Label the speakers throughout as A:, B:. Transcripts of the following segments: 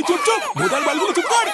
A: চুপ চুপ, ভোদার বালগুলো চুপ কর।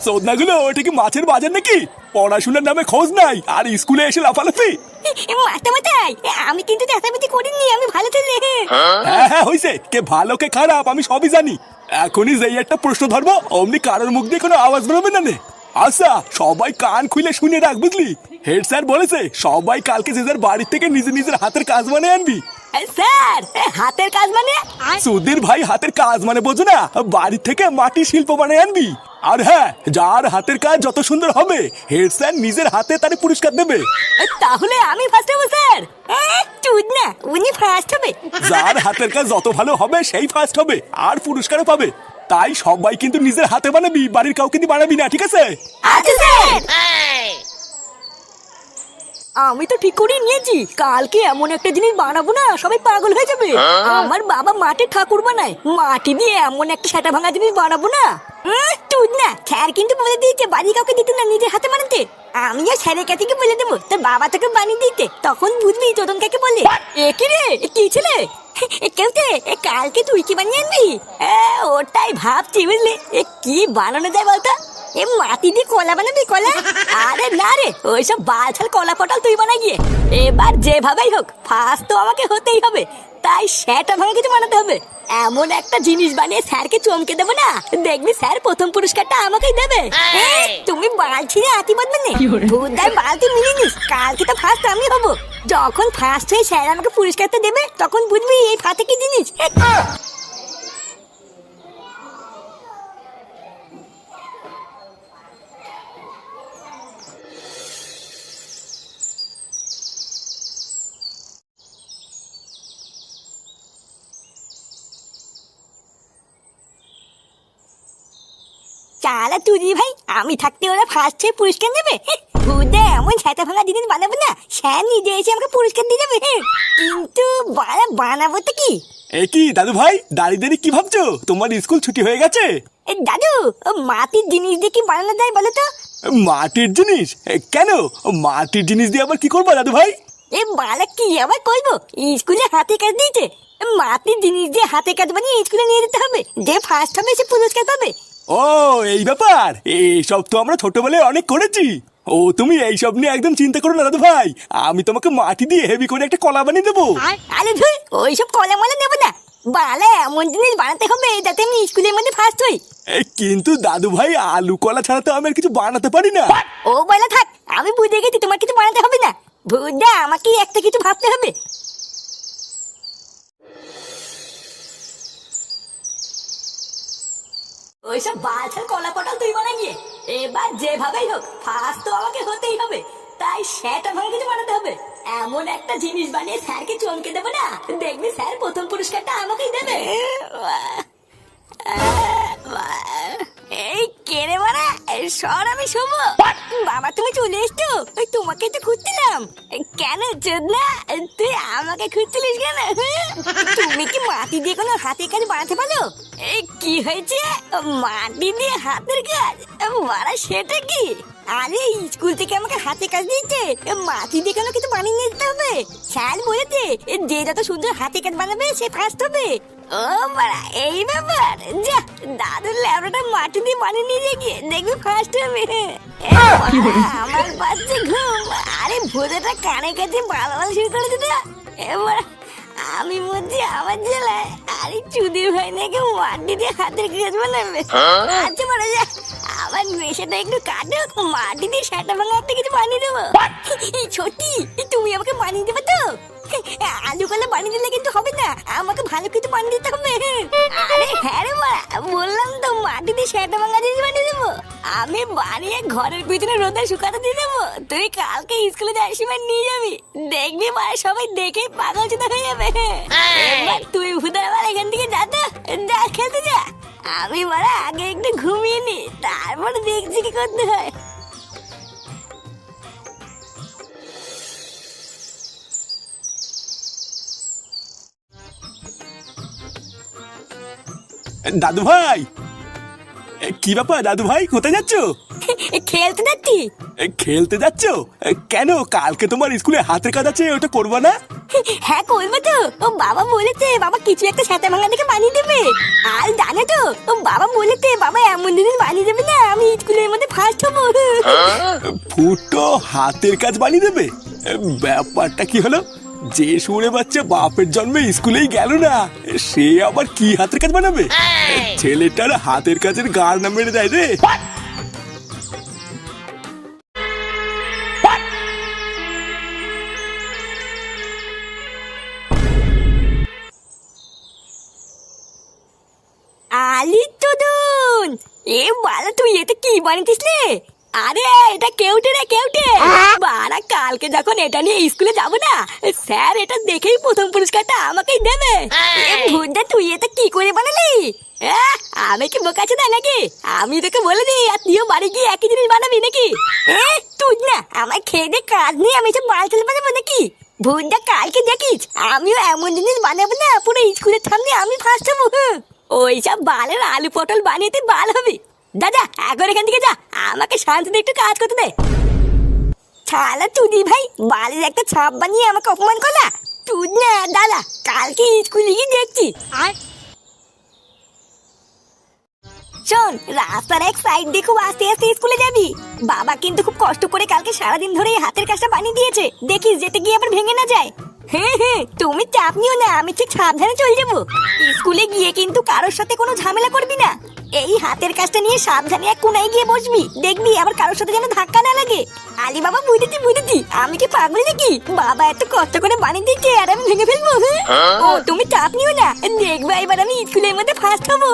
A: সদনাগুলো ওটা কি মাছের বাজার নাকি? পড়াশোনার নামে খোঁজ নাই আর স্কুলে এসে লাফালাফি।
B: মাতামাতাই, আমি কিন্তু চেঁচামেচি করিনি, আমি ভালো ছেলে।
A: হ্যাঁ হ্যাঁ হইছে, কে ভালো কে খারাপ আমি সবই জানি। এখনই যেই একটা প্রশ্ন ধরবো অমনি কারোর মুখ দিয়ে কোনো আওয়াজ বেরোবে না নে। আচ্ছা সবাই কান খুলে শুনে রাখ বুঝলি। হেড স্যার বলেছে সবাই কালকে যে যার বাড়ির থেকে নিজের নিজের হাতের কাজ বানিয়ে আনবি।
B: স্যার, হাতের কাজ মানে?
A: সুধীর ভাই, হাতের কাজ মানে বোঝো না, বাড়ি থেকে মাটি শিল্প বানিয়ে আনবি। আর হ্যাঁ, যার হাতের কাজ যত সুন্দর হবে হেড স্যার নিজের হাতে তার পুরস্কার দেবে।
B: তাহলে আমি ফার্স্ট হবো স্যার? চুদ না, উনি ফার্স্ট হবে।
A: যার হাতের কাজ যত ভালো হবে সেই ফার্স্ট হবে আর পুরস্কারও পাবে। তাই সবাই কিন্তু নিজের হাতে বানাবি, বাড়ির কাউকে দিয়ে বানাবি না, ঠিক আছে?
B: আচ্ছা স্যার। আমি তো ঠিক করে নিয়েছি, কালকে এমন একটা জিনিস বানাবো না সবাই পাগল হয়ে যাবে। আমার বাবা মাটির ঠাকুর বানায়, মাটি দিয়ে এমন একটা সেটা ভাঙা জিনিস বানাবো না। তুই না, স্যার কিন্তু বলে দিয়েছে বাড়ি কাউকে দিতে না, নিজের হাতে বানাতে। আমিও স্যারের কাছে বলে দেবো তোর বাবা তোকে বানিয়ে দিতে, তখন বুঝবি তোদন কাকে বলে। কি রে, কি ছেলে? কেউতে কালকে তুই কি বানিয়ে আনবি? ওটাই ভাবছি বুঝলি, কি বানানো যায় বলতো? এ মাটি দিয়ে কলা বানাবি, কলা? আরে না রে, ওইসব বালছাল কলা পটাল তুই বানা গিয়ে। এবার যেভাবেই হোক ফার্স্ট তো আমাকে হতেই হবে, তাই সেটা ভাঙা কিছু বানাতে হবে। এমন একটা জিনিস বানিয়ে স্যারকে চমকে দেবো না, দেখবি স্যার প্রথম পুরস্কারটা আমাকেই দেবে। তুমি বালছি রে আতি বদবে না, ভূতদার বালতি মিলিয়ে নিস, কালকে তো ফার্স্ট আমি হবো। যখন ফার্স্ট হয়ে স্যার আমাকে পুরস্কারটা দেবে তখন বুঝবি এই ফাতে কি জিনিস। চালা তুই ভাই, আমি থাকতে ওরা ফার্স্ট হয়ে পুরস্কার দেবে? ভূতে এমন ছাতা ভাঙা জিনিস বানাবো না স্যার নিজে এসে আমাকে পুরস্কার দিয়ে যাবে। কিন্তু বানাবো তো কি?
A: এ কি দাদু ভাই, দাঁড়িয়ে দাঁড়িয়ে কি ভাবছো? তোমার স্কুল ছুটি হয়ে গেছে?
B: দাদু, মাটির জিনিস দিয়ে কি বানানো যায় বলো তো?
A: মাটির জিনিস? কেন মাটির জিনিস দিয়ে আবার কি করবো দাদু ভাই?
B: বালা কি আবার করবো, স্কুলে হাতে কাজ দিয়েছে, মাটির জিনিস দিয়ে হাতে কাজ বানিয়ে স্কুলে নিয়ে যেতে হবে, যে ফার্স্ট হবে সে পুরস্কার পাবে।
A: ও এই ব্যাপার, এইসব তো আমরা ছোটবেলায় অনেক করেছি। ও তুমি এইসব নিয়ে একদম চিন্তা করো না দাদু ভাই, আমি তোমাকে মাটি দিয়ে হেভি করে একটা কলা বানিয়ে দেবো।
B: আরে ধুই, ওইসব কলা মলা নেবো না, বালা এমন জিনিস বানাতে হবে যাতে আমি স্কুলের মধ্যে ফার্স্ট হই।
A: কিন্তু দাদু ভাই, আলু কলা ছাড়া তো আমি আর কিছু বানাতে পারি না।
B: ও বলা থাক, আমি বুঝে গেছি তোমার কিছু বানাতে হবে না, বুঝা আমাকে একটা কিছু ভাবতে হবে। ওইসব বালছাল কলা পটাল তুই বানা গিয়ে, এবার যেভাবেই হোক ফার্স্ট তো আমাকে হতেই হবে, তাই সেটা ভালো কিছু বানাতে হবে। এমন একটা জিনিস বানিয়ে স্যারকে চমকে দেবো না, দেখবি স্যার প্রথম পুরস্কারটা আমাকেই দেবে। এই কেড়ে মারা সর, আমি শোবো। বাবা তুমি চলে এসছো, তোমাকে তো খুঁজছিলাম। কেন চোদনা, তুই আমাকে খুঁজছিলিস কেন? তুমি কি মাটি দিয়ে কোনো হাতের কাজ বানাতে পারো? এই কি হয়েছে, মাটি দিয়ে হাতের কাজ মারা, সেটা কি? আরে স্কুল থেকে আমাকে হাতে কাজ দিয়েছে, মাটি দিয়ে কেন কিছু বানিয়ে নিতে হবে। স্যার বলেছে যে যত সুন্দর হাতে কাজ বানাবে সে ফার্স্ট হবে। ও মারা, এই ব্যাপার। যা, দাদুর ল্যাবটা মাটি দিয়ে বানিয়ে নিয়ে গিয়ে দেখবি ফার্স্ট হবে। আমার বাচ্চা ঘুম, আরে ভূতেটা কানে কাছে বালা শুরু করে দিত। এবার আমি মধ্যে আমার জেলায়, আরে চুদির ভাই নাকি মাটি দিয়ে হাতের কাজ বানাবে। আচ্ছা মারা যা, আমার নেশাটা একটু কাটুক, মাটি দিয়ে সেটা ভাঙা একটা কিছু বানিয়ে দেবো। ছোটি, তুমি আমাকে বানিয়ে দেবে তো? আলু কলা বানিয়ে দিলে কিন্তু হবে না, আমাকে ভালো কিছু বানিয়ে দিতে হবে। আরে হ্যাঁ রে মা, বললাম তো মাটি দিয়ে সেটা ভাঙা জিনিস বানিয়ে দেবো। আমি বানিয়ে ঘরের পিছনে রোদে শুকাতে দিয়ে দেবো, তুই কালকে স্কুলে যাওয়ার সময় নিয়ে যাবি, দেখবি মা সবাই দেখে পাগল চোদা হয়ে যাবে। এবার তুই ভুদার আবার এখান থেকে যা তো, যা খেলতে যা। আমি মারা আগে একটু ঘুমিয়ে নি, তারপরে দেখছি কি করতে হয়।
A: দাদু ভাই, কি ব্যাপার দাদু ভাই, কোথায় যাচ্ছো?
B: খেলতে যাচ্ছি।
A: খেলতে যাচ্ছো? কেন, কালকে তোমার স্কুলে হাতের কাজ আছে, ওটা করবা না?
B: হ্যাঁ করবো তো। ও বাবা বলেছে বাবা কিছু একটা সাথে ভাঙা দেখে বানিয়ে দেবে। আর জানো তো ও বাবা বলেছে বাবা এমন দিন বানিয়ে দেবে না আমি স্কুলের মধ্যে ফার্স্ট হবো।
A: ফুটো হাতের কাজ বানিয়ে দেবে? ব্যাপারটা কি হলো? যে শুনে বাচ্চা বাপের জন্মে স্কুলেই গেল না, সে আবার কি হাতের কাজ বানাবে? ছেলেটার হাতের কাজের গাড় না মেরে দেয় রে।
B: আলি তুদুন, এ বালা তুই এটা কি বানিয়েছিস রে? আরে এটা কেউটে রে কেউটে। বাড়া কালকে যখন এটা নিয়ে স্কুলে যাব না, স্যার এটা দেখেই প্রথম পুরস্কারটা আমাকেই দেবে। এ ভুদা তুই এটা কি করে বানালি? আমি কি বোকাচ্ছি না নাকি? আমি তোকে বলে দিই আর তুইও বাড়ি গিয়ে একই জিনিস বানাবি নাকি? তুই না আমার খেয়ে দে কাজ নিয়ে আমি সব বাল চলে বানাবো নাকি? ভুদা কালকে দেখিস আমিও এমন জিনিস বানাবো না পুরো স্কুলের সামনে আমি ফার্স্ট হবো। ওইসব বালের আলু পটল বানিয়ে তুই বাল হবি। দাদা একবার এখান থেকে যা, আমাকে শান্তিতে একটু কাজ করতে দে। ছালা তুদি ভাই বালের একটা ছাপ বানিয়ে আমাকে অপমান করলা। তুই না দাদা কালকে স্কুলে গিয়ে দেখছি। আর শোন রাস্তার এক সাইড দিয়ে খুব আস্তে আস্তে স্কুলে যাবি। বাবা কিন্তু খুব কষ্ট করে কালকে সারাদিন ধরে এই হাতের কাজটা বানিয়ে দিয়েছে, দেখিস যেতে গিয়ে আবার ভেঙে না যায়। হ্যাঁ হ্যাঁ তুমি চাপ নিও না, আমি ঠিক সাবধানে চলে যাবো। স্কুলে গিয়ে কিন্তু কারোর সাথে কোনো ঝামেলা করবি না। এই হাতের কাজটা নিয়ে সাবধানে এক কোনায় গিয়ে বসবি, দেখবি আবার কারোর সাথে যেন ধাক্কা না লাগে। আলি বাবা বুঝেছি আমি কি পাগল নাকি? বাবা এত কষ্ট করে বানিয়ে দিচ্ছে আর আমি ভেঙে ফেলবো? ও তুমি চাপ নিও না, দেখবে এবার আমি স্কুলের মধ্যে ফার্স্ট হবো।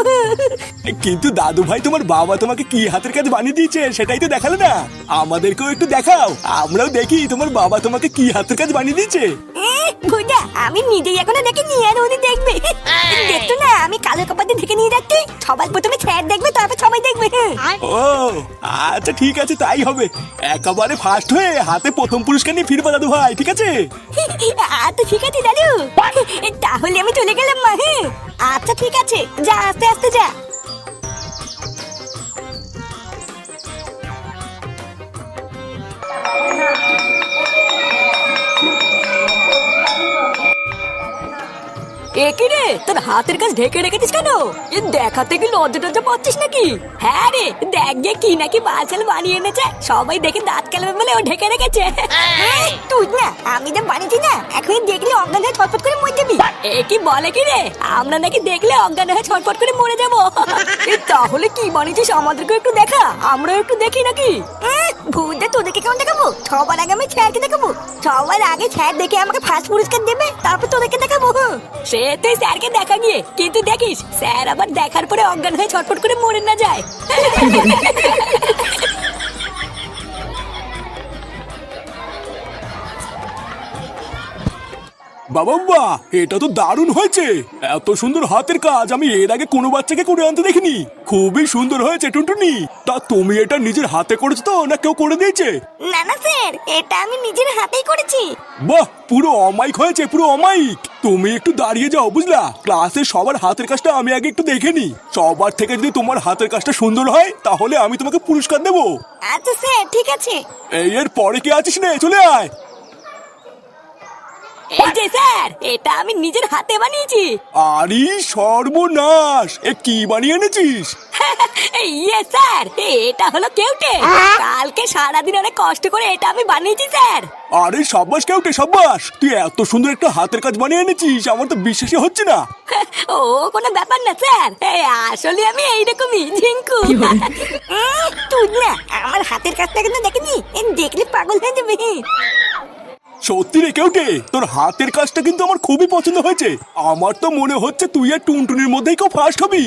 A: কিন্তু দাদু ভাই তোমার বাবা তোমাকে কি হাতের কাজ বানিয়ে দিয়েছে সেটাই তো দেখালো না, আমাদেরকেও একটু দেখাও, আমরাও দেখি তোমার বাবা তোমাকে কি হাতের কাজ বানিয়ে দিয়েছে।
B: ভুদা আমি নিজেই এখনো দেখিনি আর উনি দেখবে। দেখতো না আমি কালো কাপড় দিয়ে ঢেকে নিয়ে যাচ্ছি, সবার প্রথমে স্যার দেখবে তারপর সবাই দেখবে।
A: ও আচ্ছা ঠিক আছে তাই হবে, একেবারে ফার্স্ট হয়ে হাতে প্রথম পুরস্কার নিয়ে ফিরবা দাদু ভাই, ঠিক আছে?
B: আচ্ছা ঠিক আছে দাদু, তাহলে আমি চলে গেলাম মা। আচ্ছা ঠিক আছে যা, আস্তে আস্তে যা। একি রে তোর হাতের কাজ ঢেকে রেখেছিস কেন? এ দেখাতে কি লজ্জা টজ্জা পাচ্ছিস নাকি? হ্যাঁ রে দেখ গে কি নাকি বালছাল বানিয়ে এনেছে, সবাই দেখে দাঁত কেলাবে বলে ও ঢেকে রেখেছে। তুই না আমি যা বানিয়েছি না এখনই দেখলে অজ্ঞান হয়ে ছটফট করে মরে যাবি। এ কি বলে কি রে, আমরা নাকি দেখলে অজ্ঞান হয়ে ছটফট করে মরে যাবো? তাহলে কি বানিয়েছিস আমাদেরকে একটু দেখা, আমরাও একটু দেখি নাকি? ভূতটা তোদেরকে কেমন দেখাবো? সবার আগে আমি স্যারকে দেখাবো, সবার আগে স্যার দেখে আমাকে ফার্স্ট পুরস্কার দেবে, তারপর তোদেরকে দেখাবো। সে তুই স্যারকে দেখা গিয়ে, কিন্তু দেখিস স্যার আবার দেখার পরে অজ্ঞান হয়ে ছটফট করে মরে না যায়।
A: বাবা এটা তো দারুণ হয়েছে, এত সুন্দর হাতের কাজ আমি এর আগে কোনো বাচ্চাকে করে আনতে দেখিনি, খুবই সুন্দর হয়েছে টুনটুনি। তা তুমি এটা নিজের হাতে করেছো তো না কেউ করে দিয়েছে?
B: না না স্যার এটা আমি নিজের হাতেই করেছি।
A: বাহ পুরো অমাইক হয়েছে, পুরো অমাইক। তুমি একটু দাঁড়িয়ে যাও বুঝলা, ক্লাসে সবার হাতের কাজটা আমি আগে একটু দেখে নি, সবার থেকে যদি তোমার হাতের কাজটা সুন্দর হয় তাহলে আমি তোমাকে পুরস্কার দেবো।
B: আচ্ছা স্যার ঠিক আছে।
A: এর পরে কে আছিস রে, চলে আয়।
B: এই যে স্যার এটা আমি নিজের হাতে বানিয়েছি।
A: আরে সর্বনাশ, এ কি বানিয়ে এনেছিস?
B: ইয়ে স্যার এটা হলো কেউটে, কালকে সারাদিন অনেক কষ্ট করে এটা আমি বানিয়েছি স্যার।
A: আরে সাব্বাস কেউটে সাব্বাস, তুই এত সুন্দর একটা হাতের কাজ বানিয়ে এনেছিস, আমার তো বিশ্বাসই হচ্ছে না।
B: ও কোনো ব্যাপার না স্যার, আসলে আমি এইরকমই ঝিঙ্কু। তুই না আমার হাতের কাজটা কিন্তু দেখেনি, দেখলে পাগল হয়ে যাবে।
A: সত্যি রে কেউটে, তোর হাতের কাজটা কিন্তু আমার খুবই পছন্দ হয়েছে, আমার তো মনে হচ্ছে তুই আর টুনটুনির মধ্যেই কেউ ফার্স্ট হবি।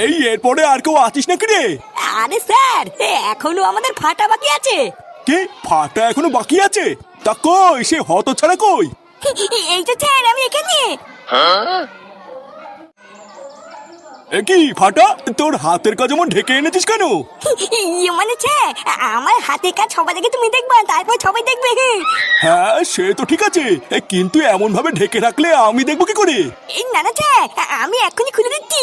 A: এই এরপরে আর কেউ আছিস নাকি রে?
B: আরে স্যার এখনো আমাদের ফাটা বাকি আছে।
A: কে ফাটা এখনো বাকি আছে? তা কই সে হতছাড়া কই?
B: এই তো স্যার আমি এখানে।
A: কি ফাটা, তোর হাতের কাজ এমন ঢেকে এনেছিস কেন?
B: মানে স্যার আমার হাতের কাজ সবাই দেখে তুমি দেখবা, তারপর সবাই দেখবে।
A: হ্যাঁ সে তো ঠিক আছে, কিন্তু এমন ভাবে ঢেকে রাখলে আমি দেখবো কি করে?
B: না না স্যার আমি এখনই খুলে দিচ্ছি,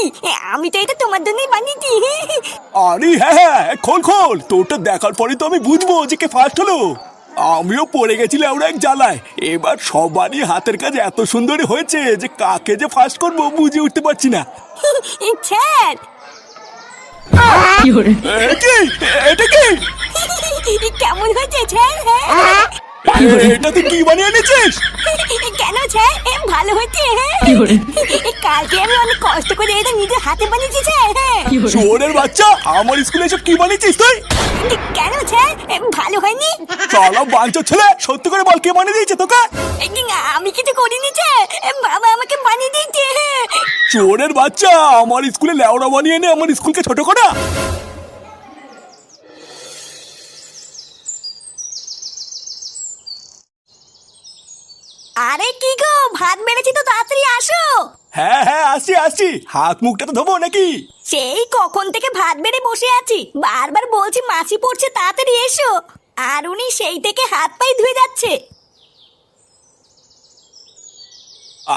B: আমি তো এটা তোমার জন্যই বানিয়েছি।
A: আরে হ্যাঁ হ্যাঁ খোল খোল, তোরটা দেখার পরে তো আমি বুঝবো যে কে ফার্স্ট হলো। আমিও পড়ে গেছিলাম আমরা এক জ্বালায়। এবার সবারই হাতের কাজ এত সুন্দরই হয়েছে যে কাকে যে ফার্স্ট করবো বুঝে উঠতে পারছি না।
B: স্যার
A: এটা কি?
B: কেমন হয়েছে স্যার?
A: এটা তুই কি বানিয়ে এনেছিস?
B: কেন স্যার ভালো হয়েছে? কালকে আমি অনেক কষ্ট করে এটা নিজের হাতে বানিয়েছি স্যার।
A: চোরের বাচ্চা, আমার স্কুলে এসব কি বানিয়েছিস তুই?
B: কেন স্যার ভালো হয়নি?
A: চলো বাঞ্চোর ছেলে, সত্যি করে বল কে বানিয়ে দিয়েছে তোকে?
B: আমি কিছু করিনি স্যার, বাবা আমাকে বানিয়ে দিয়েছে।
A: চোরের বাচ্চা, আমার স্কুলে লেওড়া বানিয়ে এনে আমার স্কুলকে ছোট করা।
B: আরে কি গো, ভাত বেড়েছি তো তাড়াতাড়ি আসো।
A: হ্যাঁ আসছি। হাত মুখটা তো ধোবো নাকি?
B: সেই কখন থেকে ভাত বেড়ে বসে আছি, বারবার বলছি মাছি পড়ছে তাড়াতাড়ি এসো, আর উনি সেই থেকে হাত পাই ধুয়ে যাচ্ছে।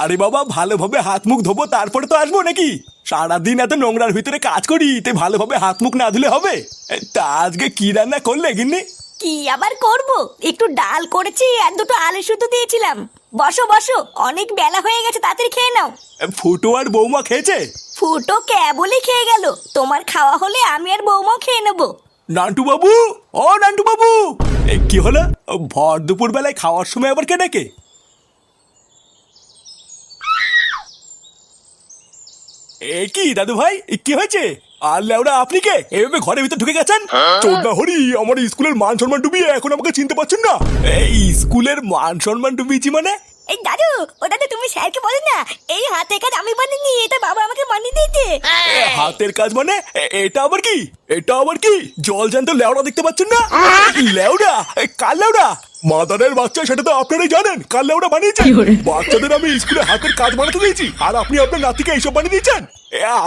A: আরে বাবা, ভালোভাবে হাত মুখ ধোবো তারপরে তো আসবো নাকি? সারাদিন এত নোংরার ভিতরে কাজ করি, তাই ভালোভাবে হাত মুখ না ধুলে হবে? তা আজকে কি রান্না করলে গিন্নি?
B: কি আবার করব, একটু ডাল করেছি আর দুটো আলু সুদ্ধ দিয়েছিলাম। বসো বসো, অনেক বেলা হয়ে গেছে, তাড়াতাড়ি খেয়ে নাও।
A: ফুটো আর বৌমা খেয়েছে?
B: ফুটো কেবলই খেয়ে গেল, তোমার খাওয়া হলে আমি আর বৌমাও খেয়ে নেবো।
A: নান্টু বাবু, ও নান্টু বাবু, কি হলো? ভর দুপুর বেলায় খাওয়ার সময় আবার কে ডাকে? এ কি দাদু ভাই, কি হয়েছে? আর লেওরা আপনি কে এভাবে ঘরের ভিতর ঢুকে গেছেন? চোদনা হরি, আমার স্কুলের মান সম্মান ডুবিয়ে এখন আমাকে চিনতে পারছেন না? এই স্কুলের মান সম্মান ডুবিয়েছি মানে?
B: এই দাদু, ও দাদু তুমি স্যারকে বলো না এই হাতে কাজ আমি বানিয়ে, এটা বাবা আমাকে বানিয়ে দিয়েছে।
A: হাতের কাজ মানে? এটা আবার কি? এটা আবার কি জল জ্যান্ত লেওড়া দেখতে পাচ্ছেন না? লেওড়া? কার লেওড়া? মাদারের বাচ্চা, সেটা তো আপনারাই জানেন কার লেওড়া বানিয়েছে। বাচ্চাদের আমি স্কুলে হাতের কাজ বানাতে দিয়েছি, আর আপনি আপনার নাতিকে এইসব বানিয়ে দিয়েছেন।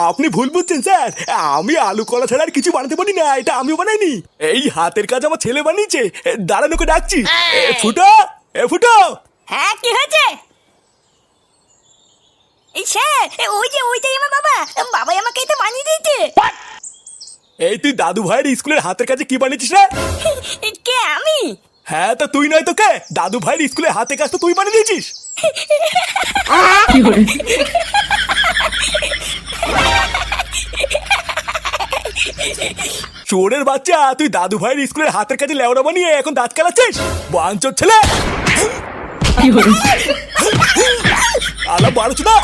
A: আপনি ভুল বুঝছেন স্যার, আমি আলু কলা ছাড়া আর কিছু বানাতে পারি না, এটা আমিও বানাইনি। এই হাতের কাজ আমার ছেলে বানিয়েছে। দাঁড়ানোকে ডাকছি। ফুটো, ফুটো।
B: হ্যাঁ কি হয়েছে? এই স্যার, ওইটাই আমার বাবা, বাবাই আমাকে এটা বানিয়ে দিয়েছে।
A: এই তুই দাদু ভাইয়ের স্কুলের হাতের কাজে কি বানিয়েছিস রে?
B: কে আমি?
A: হ্যাঁ, তা তুই নয় তো কে? দাদু ভাইয়ের স্কুলে হাতে কাজ তো তুই বানিয়ে দিয়েছিস। চোরের বাচ্চা, তুই দাদু ভাইয়ের স্কুলের হাতের কাজে লেওড়া বানিয়ে এখন দাঁত কালাচ্ছিস? বাঞ্চোর ছেলে, আলা বারোচোদা।